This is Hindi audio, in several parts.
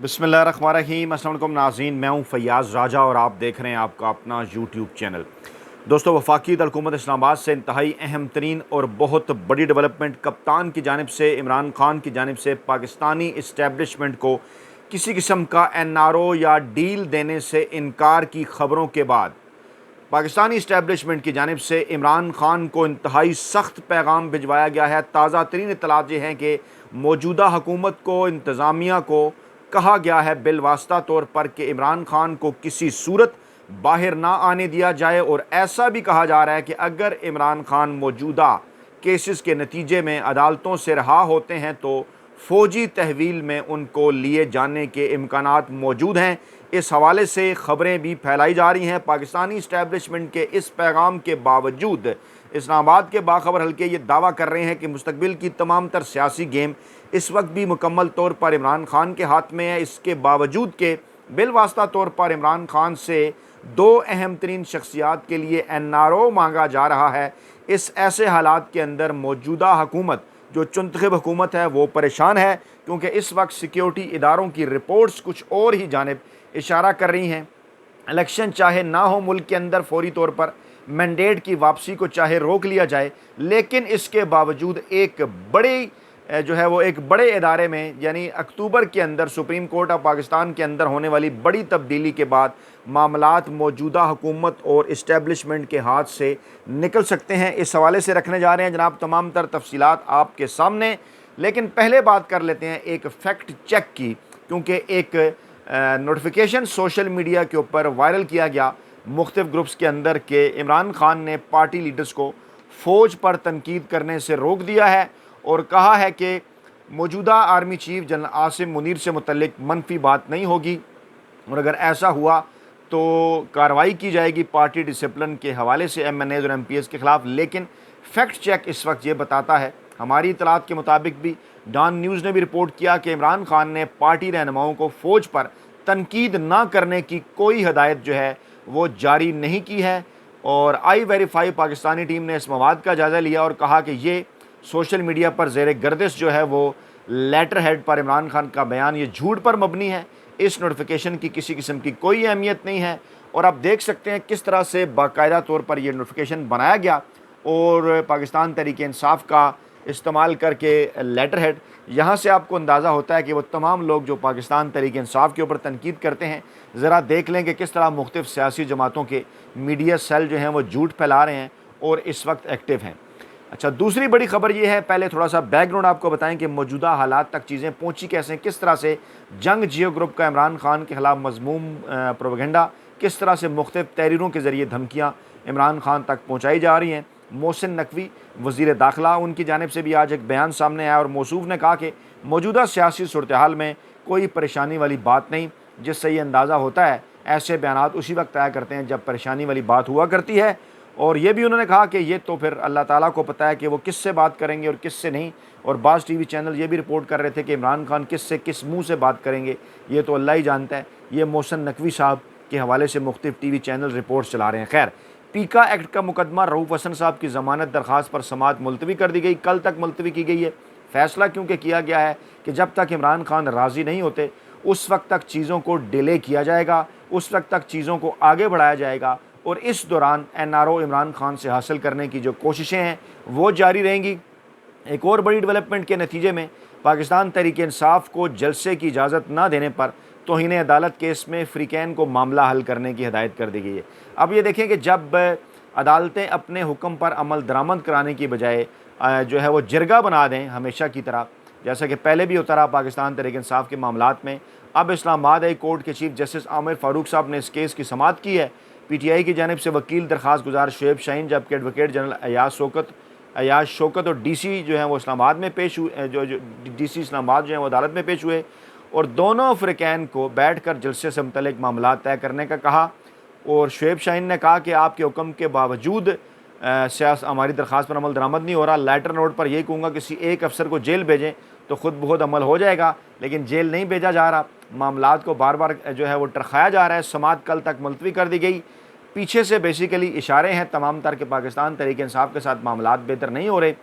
बिस्मिल्लाहिर्रहमानिर्रहीम। अस्सलाम वालेकुम नाज़रीन, मैं हूँ फ़ैयाज़ राजा और आप देख रहे हैं आपका अपना यूट्यूब चैनल। दोस्तों, वफाकी हुकूमत इस्लामाबाद से इंतहाई अहम तरीन और बहुत बड़ी डेवलपमेंट कप्तान की जानिब से, इमरान खान की जानिब से पाकिस्तानी इस्टेबलिशमेंट को किसी किस्म का NRO या डील देने से इनकार की खबरों के बाद पाकिस्तानी इस्टेबलिशमेंट की जानिब से इमरान खान को इंतहाई सख्त पैगाम भिजवाया गया है। ताज़ा तरीन इत्तलात ये हैं कि मौजूदा हुकूमत को, इंतज़ामिया को कहा गया है बिलवास्ता तौर पर कि इमरान खान को किसी सूरत बाहर ना आने दिया जाए, और ऐसा भी कहा जा रहा है कि अगर इमरान खान मौजूदा केसेस के नतीजे में अदालतों से रहा होते हैं तो फ़ौजी तहवील में उनको लिए जाने के इम्कानात मौजूद हैं। इस हवाले से ख़बरें भी फैलाई जा रही हैं। पाकिस्तानी इस्टेबलिशमेंट के इस पैगाम के बावजूद इस्लामाबाद के बाखबर हल्के ये दावा कर रहे हैं कि मुस्तकबिल की तमाम तर सियासी गेम इस वक्त भी मुकम्मल तौर पर इमरान खान के हाथ में है। इसके बावजूद के बिलवास्ता तौर पर इमरान खान से दो अहम तरीन शख्सियात के लिए NRO मांगा जा रहा है। इस ऐसे हालात के अंदर मौजूदा हुकूमत, जो चुंतखब हुकूमत है, वो परेशान है, क्योंकि इस वक्त सिक्योरिटी इदारों की रिपोर्ट्स कुछ और ही जानिब इशारा कर रही हैं। इलेक्शन चाहे ना हो मुल्क के अंदर, फौरी तौर पर मैंडेट की वापसी को चाहे रोक लिया जाए, लेकिन इसके बावजूद एक बड़ी एक बड़े इदारे में, यानी अक्टूबर के अंदर सुप्रीम कोर्ट ऑफ पाकिस्तान के अंदर होने वाली बड़ी तब्दीली के बाद मामलात मौजूदा हुकूमत और इस्टेबलिशमेंट के हाथ से निकल सकते हैं। इस हवाले से रखने जा रहे हैं जनाब तमाम तर तफसीलात आपके सामने। लेकिन पहले बात कर लेते हैं एक फैक्ट चेक की, क्योंकि एक नोटिफिकेशन सोशल मीडिया के ऊपर वायरल किया गया मुख्तलिफ ग्रुप्स के अंदर के इमरान खान ने पार्टी लीडर्स को फ़ौज पर तनकीद करने से रोक दिया है और कहा है कि मौजूदा army chief general Asim Munir से मुतल्लिक मनफी बात नहीं होगी, और अगर ऐसा हुआ तो कार्रवाई की जाएगी पार्टी डिसिप्लिन के हवाले से MNAs और MPs के ख़िलाफ़। लेकिन फैक्ट चेक इस वक्त ये बताता है, हमारी इतलात के मुताबिक भी डॉन न्यूज़ ने भी रिपोर्ट किया कि इमरान खान ने पार्टी रहनुमाओं को फ़ौज पर तनकीद ना करने की कोई हदायत वो जारी नहीं की है। और आई वेरीफाई पाकिस्तानी टीम ने इस मवाद का जायज़ा लिया और कहा कि ये सोशल मीडिया पर ज़ेर गर्दिश वो लेटर हेड पर इमरान खान का बयान ये झूठ पर मबनी है। इस नोटिफिकेशन की किसी किस्म की कोई अहमियत नहीं है। और आप देख सकते हैं किस तरह से बाकायदा तौर पर यह नोटिफिकेशन बनाया गया, और पाकिस्तान तहरीक-ए-इंसाफ का इस्तेमाल करके लेटर हेड, यहाँ से आपको अंदाज़ा होता है कि वो तमाम लोग जो पाकिस्तान तहरीक-ए-इंसाफ के ऊपर तनकीद करते हैं, ज़रा देख लें कि किस तरह मुख्तलिफ़ सियासी जमातों के मीडिया सेल वो झूठ फैला रहे हैं और इस वक्त एक्टिव हैं। अच्छा, दूसरी बड़ी खबर ये है, पहले थोड़ा सा बैकग्राउंड आपको बताएं कि मौजूदा हालात तक चीज़ें पहुंची कैसे, किस तरह से जंग जियो ग्रुप का इमरान खान के ख़िलाफ़ मज़मूम प्रोपेगेंडा, किस तरह से मुख्तलिफ़ तहरीरों के ज़रिए धमकियाँ इमरान खान तक पहुँचाई जा रही हैं। मोहसिन नकवी वज़ीर दाखिला, उनकी जानिब से भी आज एक बयान सामने आया और मौसूफ ने कहा कि मौजूदा सियासी सूरत हाल में कोई परेशानी वाली बात नहीं, जिससे ये अंदाज़ा होता है ऐसे बयानात उसी वक्त आया करते हैं जब परेशानी वाली बात हुआ करती है। और ये भी उन्होंने कहा कि ये तो फिर अल्लाह ताला को पता है कि वो किससे बात करेंगे और किससे नहीं। और बाज़ टीवी चैनल ये भी रिपोर्ट कर रहे थे कि इमरान खान किससे किस मुंह से बात करेंगे ये तो अल्लाह ही जानता है। ये मोहसिन नकवी साहब के हवाले से मुख्तलिफ टीवी चैनल रिपोर्ट्स चला रहे हैं। खैर, पीका एक्ट का मुकदमा रऊफ़ हसन साहब की ज़मानत दरख्वास्त पर समाअत मुलतवी कर दी गई, कल तक मुलतवी की गई है। फ़ैसला क्योंकि किया गया है कि जब तक इमरान खान राज़ी नहीं होते उस वक्त तक चीज़ों को डिले किया जाएगा, उस वक्त तक चीज़ों को आगे बढ़ाया जाएगा, और इस दौरान NRO इमरान खान से हासिल करने की जो कोशिशें हैं वो जारी रहेंगी। एक और बड़ी डेवलपमेंट के नतीजे में पाकिस्तान तहरीक-ए-इंसाफ को जलसे की इजाज़त ना देने पर तौहीन अदालत केस में फ़रीक़ैन को मामला हल करने की हिदायत कर दी गई है। अब ये देखें कि जब अदालतें अपने हुक्म पर अमल दरामद कराने की बजाय वो जिरगा बना दें हमेशा की तरह, जैसा कि पहले भी होता रहा पाकिस्तान तहरीक-ए-इंसाफ के मामलात में, अब इस्लामाबाद हाई कोर्ट के चीफ जस्टिस आमिर फ़ारूक साहब ने इस केस की समाअत की है। PTI की जानिब से वकील दरख्वास्त गुजार शुएब शाहीन, जबकि एडवोकेट जनरल अयाज शौकत और DC वो इस्लामाबाद में पेश हुए, जो DC इस्लामाबाद वो अदालत में पेश हुए, और दोनों फ़रीक़ैन को बैठ कर जलसे से मुतल्लिक़ मामला तय करने का कहा। और शुएब शाहीन ने कहा कि आपके हुक्म के बावजूद हमारी दरख्वास्त पर अमल दरामद नहीं हो रहा। लेटर नोट पर यही कहूँगा किसी एक अफसर को जेल भेजें तो ख़ुद ब खुद अमल हो जाएगा, लेकिन जेल नहीं भेजा जा रहा। मामलात को बार बार वो टरखाया जा रहा है। समाअत कल तक मुलतवी कर दी गई। पीछे से बेसिकली इशारे हैं तमाम तर के पाकिस्तान तहरीक-ए-इंसाफ के साथ मामलात बेहतर नहीं हो रहे,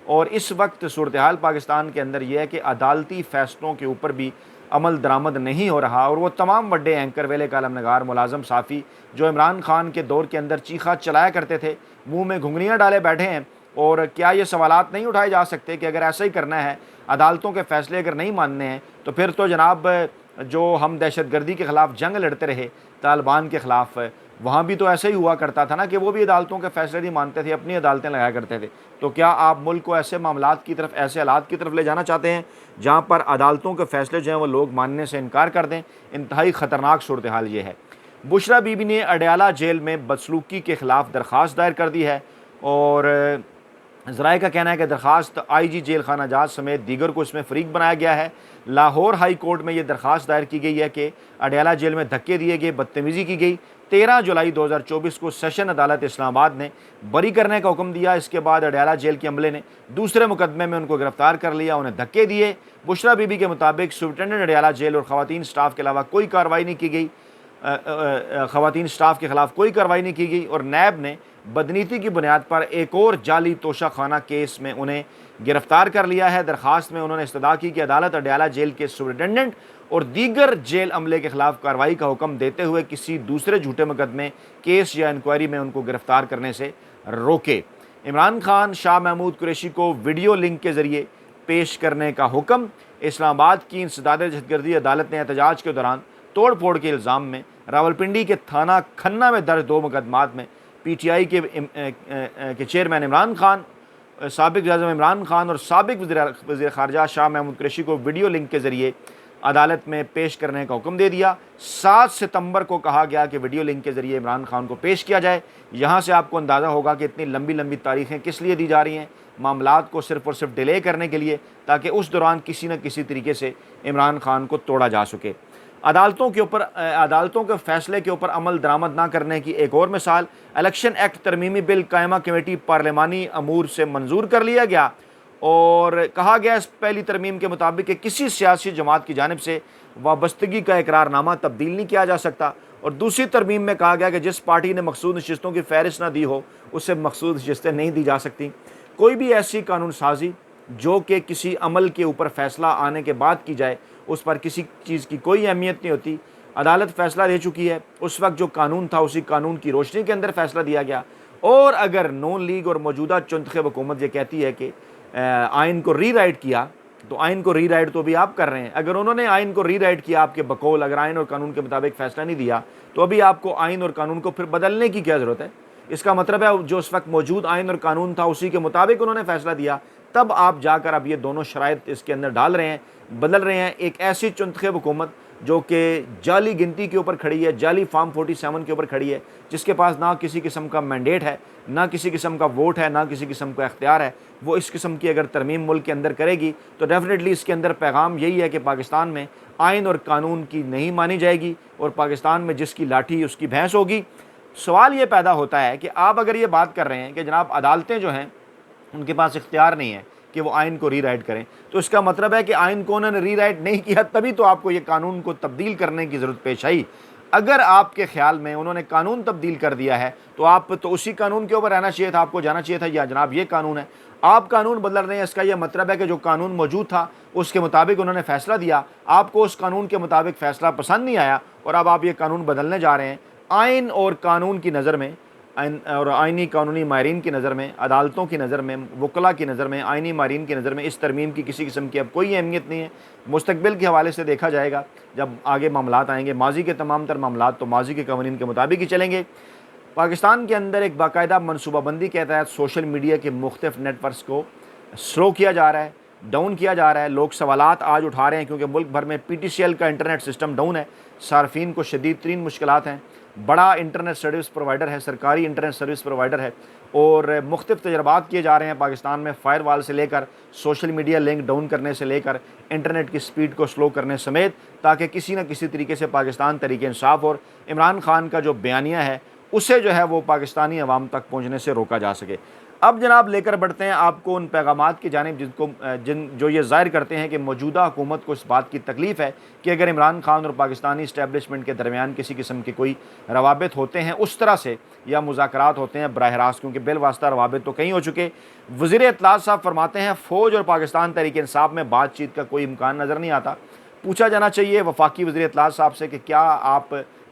और इस वक्त सूरत हाल पाकिस्तान के अंदर यह है कि अदालती फ़ैसलों के ऊपर भी अमल दरामद नहीं हो रहा। और वो तमाम बड़े एंकर वेले कालम नगार मुलाजम साफ़ी जो इमरान खान के दौर के अंदर चीखा चलाया करते थे, मुँह में घुंघनियाँ डाले बैठे हैं। और क्या ये सवालात नहीं उठाए जा सकते कि अगर ऐसा ही करना है, अदालतों के फ़ैसले अगर नहीं मानने हैं, तो फिर तो जनाब जो हम दहशतगर्दी के ख़िलाफ़ जंग लड़ते रहे तालिबान के ख़िलाफ़, वहाँ भी तो ऐसा ही हुआ करता था ना कि वो भी अदालतों के फ़ैसले नहीं मानते थे, अपनी अदालतें लगाया करते थे। तो क्या आप मुल्क को ऐसे मामलात की तरफ, ऐसे हालात की तरफ ले जाना चाहते हैं जहाँ पर अदालतों के फ़ैसले जो हैं वो लोग मानने से इनकार कर दें? इंतहाई ख़तरनाक सूरत हाल ये है। बुशरा बीबी ने अडयाला जेल में बदसलूकी के ख़िलाफ़ दरख्वास्त दायर कर दी है और ज़राए का कहना है कि दरख्वास्त IG जेल खाना जात समेत दीगर को इसमें फ़रीक बनाया गया है। लाहौर हाई कोर्ट में ये दरख्वास्त दायर की गई है कि अडयाला जेल में धक्के दिए गए, बदतमीज़ी की गई। 13 जुलाई 2024 को सेशन अदालत इस्लामाबाद ने बरी करने का हुक्म दिया। इसके बाद अडयाला जेल के अमले ने दूसरे मुकदमे में उनको गिरफ्तार कर लिया, उन्हें धक्के दिए। बुशरा बीबी के मुताबिक सुप्रिटेंडेंट अडयाला जेल और ख़वातीन स्टाफ के अलावा कोई कार्रवाई नहीं की गई, ख़वातीन स्टाफ के ख़िलाफ़ कोई कार्रवाई नहीं की गई और नैब ने बदनीति की बुनियाद पर एक और जाली तोशा खाना केस में उन्हें गिरफ्तार कर लिया है। दरख्वास्त में उन्होंने इस्तदा की कि अदालत अडयाला जेल के सुप्रिटेंडेंट और दीगर जेल अमले के खिलाफ कार्रवाई का हुक्म देते हुए किसी दूसरे झूठे मुकदमे, केस या इंक्वायरी में उनको गिरफ्तार करने से रोके। इमरान खान शाह महमूद कुरैशी को वीडियो लिंक के ज़रिए पेश करने का हुक्म। इस्लामाबाद की इंसदाद दहशतगर्दी अदालत ने एहतजाज के दौरान तोड़ फोड़ के इल्ज़ाम में रावलपिंडी के थाना खन्ना में दर्ज 2 मुकदमात में PTI के चेयरमैन इमरान खान, साबिक वज़ीर-ए-आज़म इमरान खान और साबिक वज़ीर ख़ारजा शाह महमूद कुरैशी को वीडियो लिंक के ज़रिए अदालत में पेश करने का हुक्म दे दिया। 7 सितंबर को कहा गया कि वीडियो लिंक के ज़रिए इमरान खान को पेश किया जाए। यहाँ से आपको अंदाज़ा होगा कि इतनी लंबी लंबी तारीखें किस लिए दी जा रही हैं, मामलात को सिर्फ़ और सिर्फ डिले करने के लिए, ताकि उस दौरान किसी न किसी तरीके से इमरान खान को तोड़ा जा सके। अदालतों के फ़ैसले के ऊपर अमल दरामद ना करने की एक और मिसाल, इलेक्शन एक्ट तरमीमी बिल कायमा कमेटी पार्लिमानी अमूर से मंजूर कर लिया गया और कहा गया इस पहली तरमीम के मुताबिक कि किसी सियासी जमात की जानिब से वाबस्तगी का इकरारनामा तब्दील नहीं किया जा सकता। और दूसरी तरमीम में कहा गया कि जिस पार्टी ने मखसूस नशिस्तों की फ़हरिस्त ना दी हो, उससे मखसूस नशिस्तें नहीं दी जा सकती। कोई भी ऐसी कानून साजी जो कि किसी अमल के ऊपर फ़ैसला आने के बाद की जाए, उस पर किसी चीज़ की कोई अहमियत नहीं होती। अदालत फ़ैसला दे चुकी है, उस वक्त जो कानून था उसी कानून की रोशनी के अंदर फ़ैसला दिया गया। और अगर नून लीग और मौजूदा चुंतख़ब हुकूमत ये कहती है कि आइन को रीराइट किया, तो आइन को रीराइट तो अभी आप कर रहे हैं। अगर उन्होंने आइन को रीराइट किया आपके बकौल, अगर आइन और कानून के मुताबिक फ़ैसला नहीं दिया, तो अभी आपको आइन और कानून को फिर बदलने की क्या ज़रूरत है? इसका मतलब है जो उस वक्त मौजूद आइन और कानून था उसी के मुताबिक उन्होंने फ़ैसला दिया, तब आप जाकर अब ये दोनों शराइत इसके अंदर डाल रहे हैं, बदल रहे हैं। एक ऐसी चुंतख़ब हुकूमत जो कि जाली गिनती के ऊपर खड़ी है, जाली फार्म 47 के ऊपर खड़ी है, जिसके पास ना किसी किस्म का मैंडेट है, ना किसी किस्म का वोट है, ना किसी किस्म का इख्तियार है, वो इस किस्म की अगर तरमीम मुल्क के अंदर करेगी तो डेफिनेटली इसके अंदर पैगाम यही है कि पाकिस्तान में आइन और कानून की नहीं मानी जाएगी और पाकिस्तान में जिसकी लाठी उसकी भैंस होगी। सवाल ये पैदा होता है कि आप अगर ये बात कर रहे हैं कि जनाब अदालतें जो हैं उनके पास इख्तियार नहीं है कि वो आइन को रीराइट करें, तो इसका मतलब है कि आइन को उन्होंने रीराइट नहीं किया, तभी तो आपको ये कानून को तब्दील करने की ज़रूरत पेश आई। अगर आपके ख्याल में उन्होंने कानून तब्दील कर दिया है तो आप तो उसी कानून के ऊपर रहना चाहिए था, आपको जाना चाहिए था या जनाब ये कानून है, आप कानून बदल रहे हैं। इसका यह मतलब है कि जो कानून मौजूद था उसके मुताबिक उन्होंने फ़ैसला दिया, आपको उस कानून के मुताबिक फ़ैसला पसंद नहीं आया और अब आप ये कानून बदलने जा रहे हैं। आइन और कानून की नज़र में और आइनी कानूनी माहिरीन की नज़र में, अदालतों की नज़र में, वकला की नज़र में, आइनी माहिरीन की नज़र में इस तरमीम की किसी किस्म की अब कोई अहमियत नहीं है। मुस्तकबिल के हवाले से देखा जाएगा जब आगे मामलात आएंगे। माजी के तमाम तर मामलात तो माजी के कवानीन के मुताबिक ही चलेंगे। पाकिस्तान के अंदर एक बाकायदा मनसूबाबंदी के तहत सोशल मीडिया के मुख्तलिफ नेटवर्क्स को स्लो किया जा रहा है, डाउन किया जा रहा है। लोग सवालात आज उठा रहे हैं क्योंकि मुल्क भर में PTCL का इंटरनेट सिस्टम डाउन है, सार्फिन को शदीद तरीन मुश्किलात हैं। बड़ा इंटरनेट सर्विस प्रोवाइडर है, सरकारी इंटरनेट सर्विस प्रोवाइडर है और मुख्तलिफ तजर्बात किए जा रहे हैं पाकिस्तान में, फ़ायरवाल से लेकर सोशल मीडिया लिंक डाउन करने से लेकर इंटरनेट की स्पीड को स्लो करने समेत, ताकि किसी न किसी तरीके से पाकिस्तान तरीके इंसाफ और इमरान खान का जो बयानिया है उसे जो है वो पाकिस्तानी अवाम तक पहुँचने से रोका जा सके। अब जनाब लेकर बढ़ते हैं आपको उन पैगामात की जानिब जो ये ज़ाहिर करते हैं कि मौजूदा हुकूमत को इस बात की तकलीफ़ है कि अगर इमरान खान और पाकिस्तानी इस्टेबलिशमेंट के दरमियान किसी किस्म के कोई रवाबित होते हैं उस तरह से या मुज़ाकरात होते हैं बराह रास्त, क्योंकि बिलवास्ता रवाबित तो कहीं हो चुके। वज़ीर इत्तलात साहब फरमाते हैं फ़ौज और पाकिस्तान तहरीक इंसाफ में बातचीत का कोई इम्कान नज़र नहीं आता। पूछा जाना चाहिए वफाकी वज़ीर इत्तलात साहब से कि क्या आप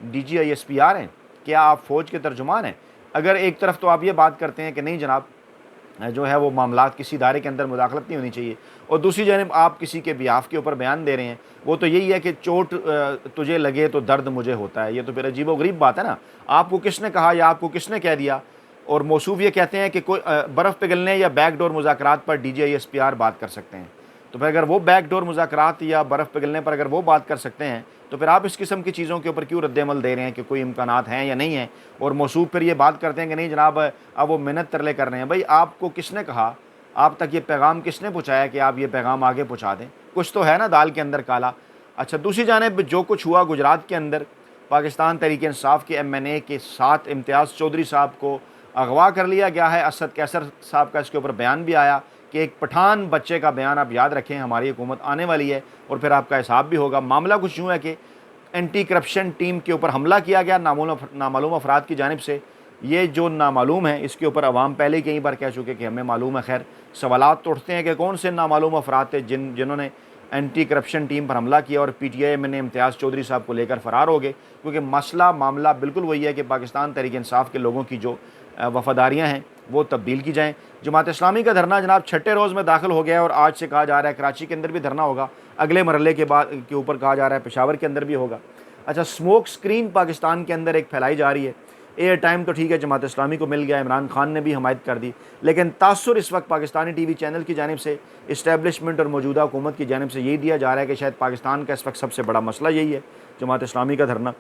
DGISPR हैं, क्या आप फ़ौज के तर्जुमान हैं। अगर एक तरफ तो आप ये बात करते हैं कि नहीं जनाब जो है वो मामलात किसी इदारे के अंदर मुदाखलत नहीं होनी चाहिए, और दूसरी जानब आप किसी के बिहाफ के ऊपर बयान दे रहे हैं, वो तो यही है कि चोट तुझे लगे तो दर्द मुझे होता है। ये तो फिर अजीबोगरीब बात है ना। आपको किसने कहा या आपको किसने कह दिया। और मौसूफ ये कहते हैं कि कोई बर्फ़ पिघलने या बैकडोर मुज़ाकरात पर DGISPR बात कर सकते हैं। तो फिर अगर वो बैकडोर मुज़ाकरात या बर्फ़ पिघलने पर अगर वो बात कर सकते हैं, तो फिर आप इस किस्म की चीज़ों के ऊपर क्यों रद्द-ए-अमल दे रहे हैं कि कोई इम्कानात हैं या नहीं हैं। और मौसूफ फिर ये बात करते हैं कि नहीं जनाब अब वो मिन्नत तरले कर रहे हैं। भाई आपको किसने कहा, आप तक ये पैगाम किसने पहुँचाया कि आप ये पैगाम आगे पहुँचा दें। कुछ तो है ना दाल के अंदर काला। अच्छा, दूसरी जानिब जो कुछ हुआ गुजरात के अंदर, पाकिस्तान तहरीक इंसाफ के MNA के साथ इम्तियाज़ चौधरी साहब को अगवा कर लिया गया है। असद कैसर साहब का इसके ऊपर बयान भी आया कि एक पठान बच्चे का बयान आप याद रखें, हमारी हुकूमत आने वाली है और फिर आपका हिसाब भी होगा। मामला कुछ यूँ है कि एंटी करप्शन टीम के ऊपर हमला किया गया नामालूम अफराद की जानिब से। ये जो नामालूम है इसके ऊपर अवाम पहले ही कई बार कह चुके कि हमें मालूम है। खैर सवालात तो उठते हैं कि कौन से नामालूम अफराद थे जिन्होंने एंटी करप्शन टीम पर हमला किया और PTI MNA इम्तियाज़ चौधरी साहब को लेकर फ़रार हो गए। क्योंकि मामला बिल्कुल वही है कि पाकिस्तान तहरीक इंसाफ के लोगों की जो वफ़ादारियाँ हैं वो तब्दील की जाएँ। जमात इस्लामी का धरना जनाब 6ठे रोज़ में दाखिल हो गया है और आज से कहा जा रहा है कराची के अंदर भी धरना होगा। अगले मरहले के ऊपर कहा जा रहा है पेशावर के अंदर भी होगा। अच्छा, स्मोक स्क्रीन पाकिस्तान के अंदर एक फैलाई जा रही है। एयर टाइम तो ठीक है जमात इस्लामी को मिल गया, इमरान खान ने भी हमायत कर दी, लेकिन तासुर इस वक्त पाकिस्तानी TV चैनल की जानिब से, इस्टेब्लिशमेंट और मौजूदा हुकूमत की जानिब से यही दिया जा रहा है कि शायद पाकिस्तान का इस वक्त सबसे बड़ा मसला यही है जमात इस्लामी का धरना।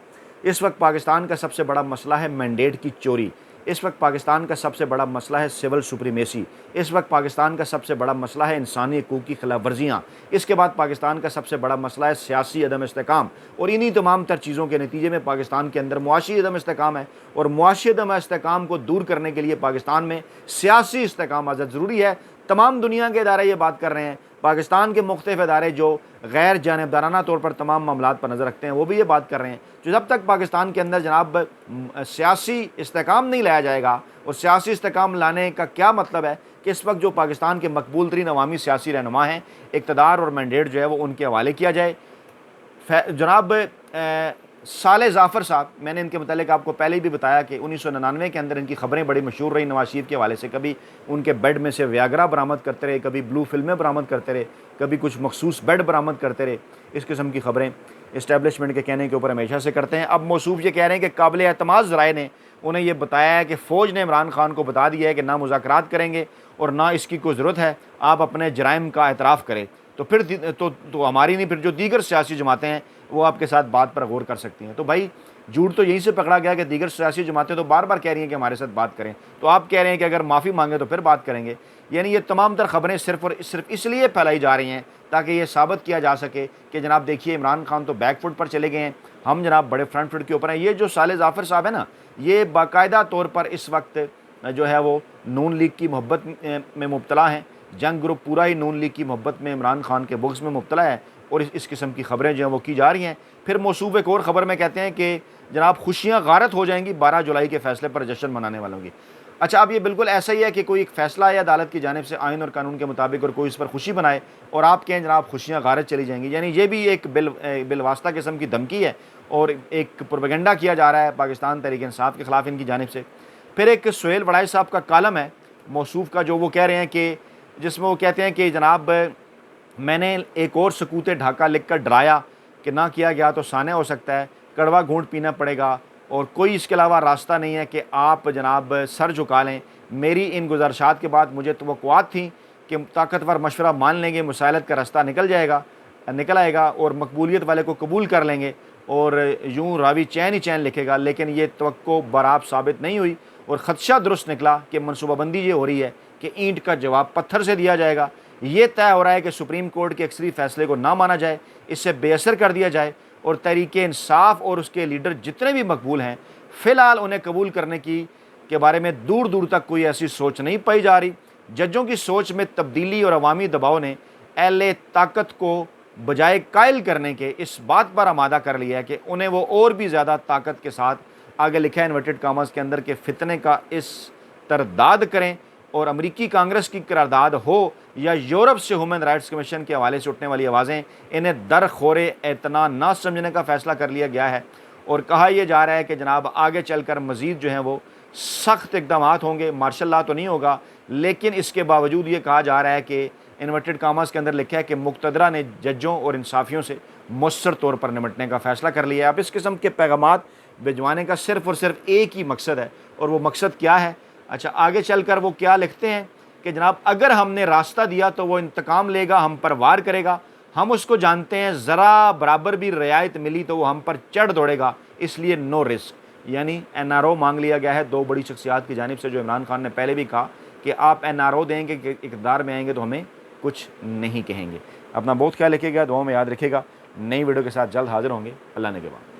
इस वक्त पाकिस्तान का सबसे बड़ा मसला है मैंडेट की चोरी। इस वक्त पाकिस्तान का सबसे बड़ा मसला है सिविल सुप्रीमेसी। इस वक्त पाकिस्तान का सबसे बड़ा मसला है इंसानी हकूक़ की खिलाफ वर्जियाँ। इसके बाद पाकिस्तान का सबसे बड़ा मसला है सियासी अदम इस्तेकाम। और इन्हीं तमाम तर चीज़ों के नतीजे में पाकिस्तान के अंदर मुआशी अदम इस्तेकाम है, और मुआशी अदम इस्तेकाम को दूर करने के लिए पाकिस्तान में सियासी इस्तेकाम आज़ाद ज़रूरी है। तमाम दुनिया के इदारे ये बात कर रहे हैं, पाकिस्तान के मुख्तलिफ इदारे जो गैर जानिबदाराना तौर पर तमाम मामलात पर नज़र रखते हैं वो भी ये बात कर रहे हैं। जो जब तक पाकिस्तान के अंदर जनाब सियासी इस्तेकाम नहीं लाया जाएगा, और सियासी इस्तेकाम लाने का क्या मतलब है कि इस वक्त जो पाकिस्तान के मकबूल तरीन अवामी सियासी रहनुमा हैं, इक़्तिदार और मैंडेट जो है वो उनके हवाले किया जाए। जनाब साले जाफ़र साहब, मैंने इनके मुतालिक आपको पहले ही भी बताया कि 1999 के अंदर इनकी ख़बरें बड़ी मशहूर रही नवाज शरीफ के हवाले से। कभी उनके बेड में से व्यागरा बरामद करते रहे, कभी ब्लू फिल्में बरामद करते रहे, कभी कुछ मखसूस बेड बरामद करते रहे। इस किस्म की ख़बरें इस्टेब्लिशमेंट के कहने के ऊपर हमेशा से करते हैं। अब मौसूफ ये कह रहे हैं कि काबिल एतमाद ज़राए ने उन्हें यह बताया है कि फ़ौज ने इमरान खान को बता दिया है कि ना मुज़ाकरात करेंगे और ना इसकी कोई ज़रूरत है, आप अपने जराइम का एतराफ़ करें। तो फिर तो हमारी नहीं, फिर जो दीगर सियासी जमातें हैं वो आपके साथ बात पर गौर कर सकती हैं। तो भाई झूठ तो यहीं से पकड़ा गया कि दीगर सियासी जमातें तो बार बार कह रही हैं कि हमारे साथ बात करें, तो आप कह रहे हैं कि अगर माफ़ी मांगे तो फिर बात करेंगे। यानी ये तमाम तर ख़बरें सिर्फ़ और सिर्फ इसलिए फैलाई जा रही हैं ताकि ये साबित किया जा सके कि जनाब देखिए इमरान खान तो बैक फुट पर चले गए हैं, हम जनाब बड़े फ्रंट फुट के ऊपर हैं। ये जो साले जाफ़र साहब है ना, ये बाकायदा तौर पर इस वक्त जो है वो नून लीग की मोहब्बत में मुब्तला हैं। जंग ग्रुप पूरा ही नून लीग की मोहब्बत में, इमरान खान के बुग़्ज़ में मुब्तला है और इस किस्म की ख़बरें जो हैं वो की जा रही हैं। फिर मौसूफ एक और ख़बर में कहते हैं कि जनाब खुशियाँ गारत हो जाएंगी 12 जुलाई के फ़ैसले पर जश्न मनाने वालों की। अच्छा, अब ये बिल्कुल ऐसा ही है कि कोई एक फ़ैसला है अदालत की जानिब से आइन और कानून के मुताबिक और कोई इस पर खुशी बनाए और आप कहें जनाब खुशियाँ गारत चली जाएंगी। यानी ये भी एक बिलवास्ता किस्म की धमकी है और एक प्रोपेगेंडा किया जा रहा है पाकिस्तान तहरीक इंसाफ के ख़िलाफ़ इनकी जानिब से। फिर एक सुहेल वड़ाई साहब का कालम है मौसूफ का, जो वो कह रहे हैं कि जिसमें वो कहते हैं कि जनाब मैंने एक और सकूते ढाका लिख कर डराया कि ना किया गया तो साने हो सकता है, कड़वा घूंट पीना पड़ेगा और कोई इसके अलावा रास्ता नहीं है कि आप जनाब सर झुका लें। मेरी इन गुजारिशात के बाद मुझे तवक्कुआत थी कि ताकतवर मशवरा मान लेंगे, मुसाइलत का रास्ता निकल आएगा और मकबूलियत वाले को कबूल कर लेंगे और यूँ रावी चैन ही चैन लिखेगा। लेकिन ये तवक्को बराब साबित नहीं हुई और ख़दशा दुरुस्त निकला कि मनसूबाबंदी ये हो रही है कि ईंट का जवाब पत्थर से दिया जाएगा। ये तय हो रहा है कि सुप्रीम कोर्ट के अक्सरी फ़ैसले को ना माना जाए, इससे बेअसर कर दिया जाए और तहरीक इंसाफ और उसके लीडर जितने भी मकबूल हैं फ़िलहाल उन्हें कबूल करने के बारे में दूर दूर तक कोई ऐसी सोच नहीं पाई जा रही। जजों की सोच में तब्दीली और अवामी दबाव ने अहले ताकत को बजाय कायल करने के इस बात पर आमादा कर लिया है कि उन्हें वो और भी ज़्यादा ताकत के साथ, आगे लिखा है इन्वर्टेड कामर्स के अंदर, के फितने का इस तरदाद करें और अमरीकी कांग्रेस की करारदाद हो या यूरोप से ह्यूमन राइट्स कमीशन के हवाले से उठने वाली आवाज़ें, इन्हें दरखोरे एतना ना समझने का फ़ैसला कर लिया गया है और कहा यह जा रहा है कि जनाब आगे चलकर मज़ीद जो हैं वो सख्त इक़दाम होंगे। मार्शल लॉ तो नहीं होगा, लेकिन इसके बावजूद ये कहा जा रहा है कि इन्वर्टेड कामास के अंदर लिखा है कि मुक़तदरा ने जजों और इंसाफियों से मुयस्सर तौर पर निपटने का फ़ैसला कर लिया है। अब इस किस्म के पैगामात भिजवाने का सिर्फ़ और सिर्फ एक ही मकसद है, और वो मकसद क्या है? अच्छा, आगे चलकर वो क्या लिखते हैं कि जनाब अगर हमने रास्ता दिया तो वो इंतकाम लेगा, हम पर वार करेगा, हम उसको जानते हैं, ज़रा बराबर भी रियायत मिली तो वो हम पर चढ़ दौड़ेगा, इसलिए नो रिस्क। यानी NRO मांग लिया गया है दो बड़ी शख्सियात की जानिब से, जो इमरान खान ने पहले भी कहा कि आप NRO देंगे कि इक़्तिदार में आएंगे तो हमें कुछ नहीं कहेंगे। अपना बहुत ख्याल रखिएगा, दुआओं में याद रखिएगा। नई वीडियो के साथ जल्द हाजिर होंगे। अल्लाह ने के बाद।